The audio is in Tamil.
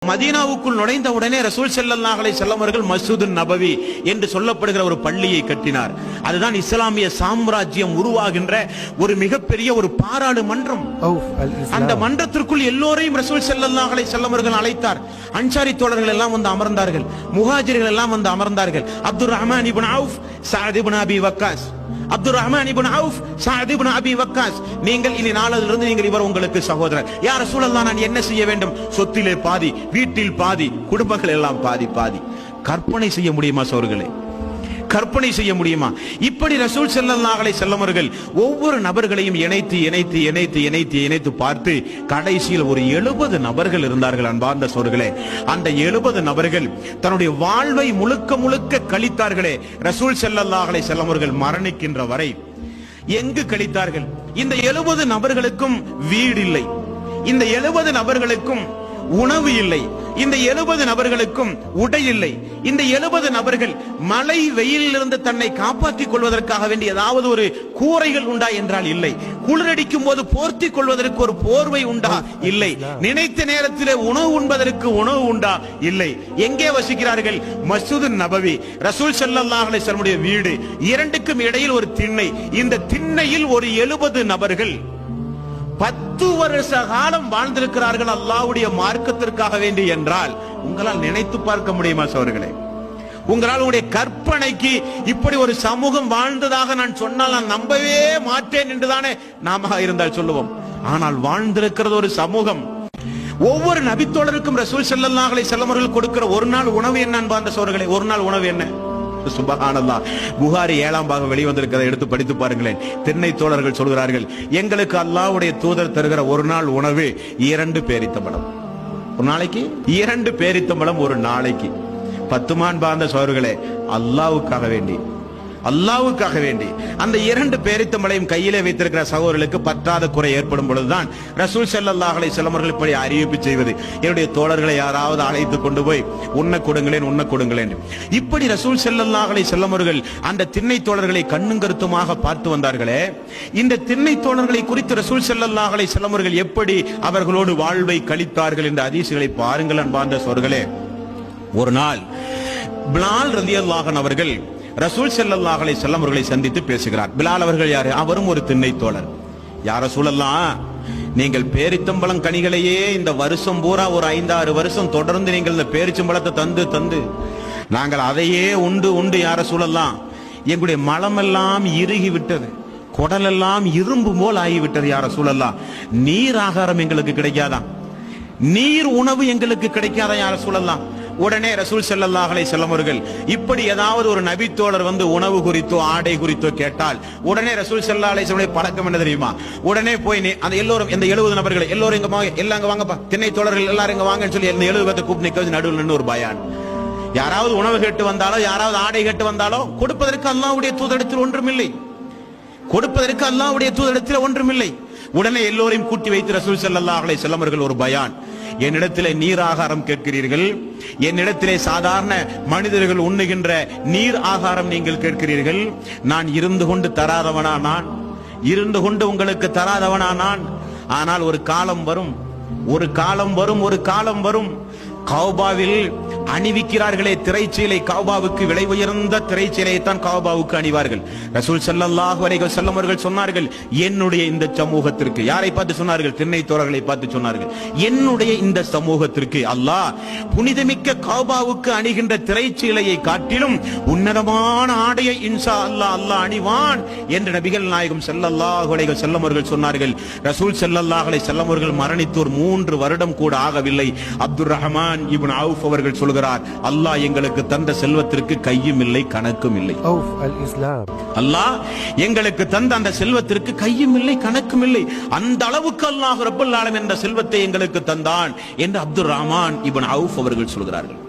மதீனாவுக்குள் நுழைந்த உடனே ரசூல் ஸல்லல்லாஹு அலைஹி வஸல்லம் அவர்கள் மஸ்ஜிது நபவி என்று சொல்லப்படுகிற ஒரு பள்ளியை கட்டினார். அதுதான் இஸ்லாமிய சாம்ராஜ்யம் உருவாகின்ற ஒரு மிகப்பெரிய ஒரு பாராளுமன்றம். அந்த மன்றத்திற்குள் எல்லோரையும் ரசூல் ஸல்லல்லாஹு அலைஹி வஸல்லம் அவர்கள் அழைத்தார். அன்சாரி தோழர்கள் எல்லாம் வந்து அமர்ந்தார்கள், முஹாஜிர்கள் எல்லாம் வந்து அமர்ந்தார்கள். அப்துர் ரஹ்மான் இப்னு அவுஃப், சஅத் இப்னு அபி வக்காஸ், அப்துர் ரஹ்மான் இப்னு அவுஃப், சஅத் இப்னு அபி வக்காஸ், நீங்கள் இனி நாளிலிருந்து நீங்கள் இவர் உங்களுக்கு சகோதரர். யா ரசூலல்லாஹ், நான் என்ன செய்ய வேண்டும்? சொத்திலே பாதி, வீட்டில் பாதி, குடும்பங்கள் எல்லாம் பாதி பாதி. கற்பனை செய்ய முடியுமா சோர்களே? கற்பனை செய்ய முடியுமா? இப்படி ரசூல் ஸல்லல்லாஹு அலைஹி வஸல்லம் அவர்கள் ஒவ்வொரு நபர்களையும் இணைத்து இணைத்து இணைத்து இணைத்து இணைத்து பார்த்து கடைசியில் ஒரு 70 நபர்கள் இருந்தார்கள். அன்பார்ந்த சோர்களே, அந்த 70 நபர்கள் தன்னுடைய வாழ்வை முழுக்க முழுக்க கழித்தார்களே. ரசூல் ஸல்லல்லாஹு அலைஹி வஸல்லம் அவர்கள் மரணிக்கின்ற வரை எங்கு கழித்தார்கள்? இந்த 70 நபர்களுக்கும் வீடு இல்லை, இந்த 70 நபர்களுக்கும் உணவு இல்லை, இந்த 70 நபர்களுக்கும் உடை இல்லை. இந்த 70 நபர்கள் மழை வெயிலிலிருந்து தன்னை காப்பாற்றிக் கொள்வதற்காக வேண்டிய ஏதாவது ஒரு கூரைகள் உண்டா என்றால் இல்லை. குளிரடிக்கும் போது போர்த்தி கொள்வதற்கு ஒரு போர்வை உண்டா? இல்லை. நினைத்த நேரத்திலே உணவு உண்பதற்கு உணவு உண்டா? இல்லை. எங்கே வசிக்கிறார்கள்? மஸ்ஜிது நபவி, ரசூல் ஸல்லல்லாஹு அலைஹி வஸல்லம் வீடு, இரண்டுக்கும் இடையில் ஒரு திண்ணை. இந்த திண்ணையில் ஒரு 70 நபர்கள் 10 வருஷ காலம் வாழ்ந்திருக்கிறார்கள் அல்லாஹ்வுடைய மார்க்கத்திற்காக வேண்டி என்றால் உங்களால் நினைத்து பார்க்க முடியுமா சோர்களே? உங்களால் உங்களுடைய கற்பனைக்கு இப்படி ஒரு சமூகம் வாழ்ந்ததாக நான் சொன்னால் நான் நம்பவே மாட்டேன் என்றுதானே நாம இருந்தால் சொல்லுவோம். ஆனால் வாழ்ந்திருக்கிறது ஒரு சமூகம். ஒவ்வொரு நபித்தோழருக்கும் ரசூல் ஸல்லல்லாஹு அலைஹி வஸல்லம் அவர்கள் கொடுக்கிற ஒரு நாள் உணவு என்ன அன்பார்ந்த சோர்களே? ஒரு நாள் உணவு என்ன? சுப்ஹானல்லாஹ். புகாரி 7ஆம் பாகம் வெளிவந்திருக்கிறதை எடுத்து படித்து பாருங்களேன். திண்ணை தோழர்கள் சொல்கிறார்கள், எங்களுக்கு அல்லாஹ்வுடைய தூதர் தருகிற ஒரு நாள் உணவு 2 பேரித்தம்பழம். ஒரு நாளைக்கு 2 பேரித்தம்பழம் ஒரு நாளைக்கு. 10 மாண்பார்ந்த சோர்களே, அல்லாஹ்வுக்காக வேண்டி அந்த 2 பேரித்தம்பளையும் கையிலே வைத்திருக்கிற சகோதரர்களுக்கு பற்றாத குறை ஏற்படும் பொழுதுதான் ரசூல் ஸல்லல்லாஹு அலைஹி வஸல்லம் அவர்கள் இப்படி அறிவிப்பு செய்வது. என்னுடைய தோழர்களை யாராவது அழைத்து கொண்டு போய் உண்ண கொடுங்களேன். இப்படி ரசூல் ஸல்லல்லாஹு அலைஹி வஸல்லம் அவர்கள் அந்த திண்ணை தோழர்களை கண்ணும் கருத்துமாக பார்த்து வந்தார்களே. இந்த திண்ணை தோழர்களை குறித்து ரசூல் ஸல்லல்லாஹு அலைஹி வஸல்லம் அவர்கள் எப்படி அவர்களோடு வாழ்வை கழித்தார்கள் என்ற ஹதீஸ்களை பாருங்கள் அன்பார்ந்த சகோதரர்களே. ஒரு நாள் பிலால் ரலியல்லாஹு அன்ஹு அவர்கள் ரசூல் ஸல்லல்லாஹு அலைஹி வஸல்லம் அவர்களை சந்தித்து பேசுகிறார். பிலால் அவர்கள் யாரு? அவரும் ஒரு திண்ணை தோழர். யா ரசூலல்லாஹ், நீங்கள் பேரித்தம்பழம் கனிகளையே இந்த வருஷம் பூரா ஒரு 5-6 வருஷம் தொடர்ந்து நீங்கள் இந்த பேரிச்சம்பழத்தை தந்து நாங்கள் அதையே உண்டு யா ரசூலல்லாஹ், எங்களுடைய மலமெல்லாம் இறுகி விட்டது, குடலெல்லாம் இரும்பு போல் ஆகிவிட்டது. யா ரசூலல்லாஹ், நீர் ஆகாரம் எங்களுக்கு கிடைக்காதா? நீர் உணவு எங்களுக்கு கிடைக்காதா யா ரசூலல்லாஹ்? உடனே ரசூல் ஸல்லல்லாஹு அலைஹி வஸல்லம் அவர்கள் இப்படி ஏதாவது ஒரு நபி தோழர் வந்து உணவு குறித்தோ ஆடை குறித்தோ கேட்டால் உடனே ரசூல் ஸல்லல்லாஹு அலைஹி வஸல்லம் பழக்கம் என்ன தெரியுமா? உடனே போய் அந்த எல்லோரும் இந்த 70 நபர்கள் எல்லோரும் எல்லாம் வாங்கப்பா, திண்ணை தோழர்கள் எல்லாரும் இங்க வாங்கன்னு சொல்லி இந்த 70 பேரை கூப்பிட்டு நிக்க வச்சு நடுவில் நின்று ஒரு பயான். யாராவது உணவு கேட்டு வந்தாலோ யாராவது ஆடை கேட்டு வந்தாலோ கொடுப்பதற்கு அல்லாஹ்வுடைய தூதரிடத்தில் ஒன்றுமில்லை. உடனே எல்லோரையும் கூட்டி வைத்து ரசூல் ஸல்லல்லாஹு அலைஹி வஸல்லம் அவர்கள் ஒரு பயான். என்னிடத்திலே நீர் ஆகாரம் கேட்கிறீர்கள், என்னிடத்திலே சாதாரண மனிதர்கள் உண்ணுகின்ற நீர் ஆகாரம் நீங்கள் கேட்கிறீர்கள். நான் இருந்து கொண்டு உங்களுக்கு தராதவனா நான்? ஆனால் ஒரு காலம் வரும் கௌபாவில் அணிவிக்கிறார்களே திரைச்சீலை, கௌபாவுக்கு விலை உயர்ந்த திரைச்சீலையை தான் கௌபாவுக்கு அணிவார்கள். ரசூல் ஸல்லல்லாஹு அலைஹி வஸல்லம் அவர்கள் சொன்னார்கள், என்னுடைய இந்த சமூகத்திற்கு, யாரை பார்த்து சொன்னார்கள்? திண்ணை தோழர்களை பார்த்து சொன்னார்கள், என்னுடைய இந்த சமூகத்திற்கு அல்லாஹ் புனிதமிக்க கௌபாவுக்கு அணிகின்ற திரைச்சீலையை காட்டிலும் உன்னதமான ஆடையை இன்ஷா அல்லாஹ் அணிவான் என்று நபிகள் நாயகம் ஸல்லல்லாஹு அலைஹி வஸல்லம் அவர்கள் சொன்னார்கள். ரசூல் ஸல்லல்லாஹு அலைஹி வஸல்லம் அவர்கள் மரணித்து ஒரு 3 வருடம் கூட ஆகவில்லை. அப்துர் ரஹ்மான் இப்னு அவுஃப் அவர்கள் சொல்கிறார், அல்லாஹ் எங்களுக்கு தந்த செல்வத்திற்கு கையும் இல்லை கணக்கும் இல்லை. அல்லாஹ் எங்களுக்கு தந்த அந்த செல்வத்திற்கு கையும் இல்லை கணக்கும் இல்லை. அந்த அளவுக்கு அல்லாஹ் ரப்பல் ஆலமீன் என்ற செல்வத்தை எங்களுக்கு தந்தான் என்று அப்துர் ரஹ்மான் இப்னு அவுஃப் அவர்கள் சொல்கிறார்கள்.